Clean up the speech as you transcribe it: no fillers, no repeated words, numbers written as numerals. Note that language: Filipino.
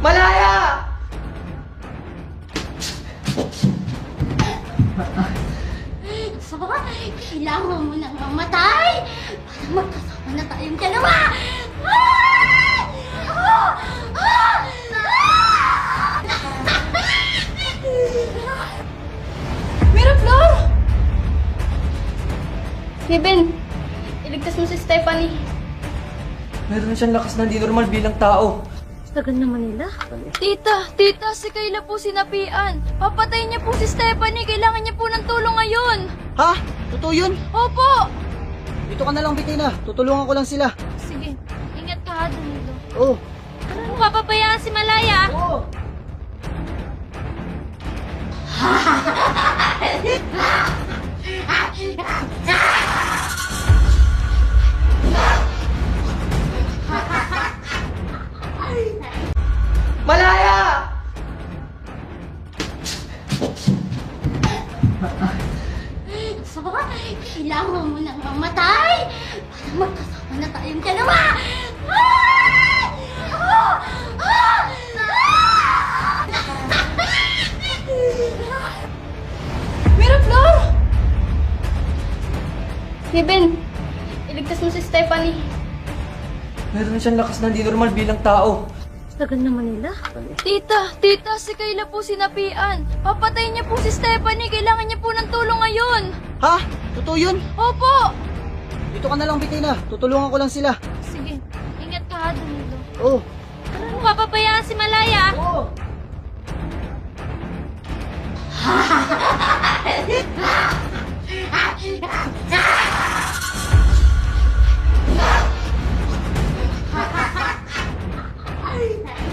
Malaya! So, kailangan mo nang mamatay para magkasama na tayong dalawa! Ah! Ah! Ah! Miraflor! Kevin, iligtas mo si Stephanie. Meron siyang lakas na hindi normal bilang tao. Tagal naman nila. Tita, si Kayla po sinapian. Papatayin niya po si Stephanie. Kailangan niya po ng tulong ngayon. Ha? Totoo yun? Opo! Dito ka na lang, Bitina. Tutulungan ko lang sila. Sige, ingat ka ha, Danilo. Oo. Ano papabayaan si Malaya? Oo. Malaya! So, kailangan mo nang mamatay para magkasama na tayong dalawa! Ah! Ah! Ah! Miraflor! Kevin, iligtas mo si Stephanie. Meron siyang lakas na hindi normal bilang tao. Tagal naman nila. Tita, si Kayla po sinapian. Papatayin niya po si Stephanie. Kailangan niya po ng tulong ngayon. Ha? Totoo yun? Opo! Dito ka na lang, Bitina. Tutulungan ko lang sila. Sige, ingat ka ha, Danilo. Oo. Ano papabayaan si Malaya? Oo.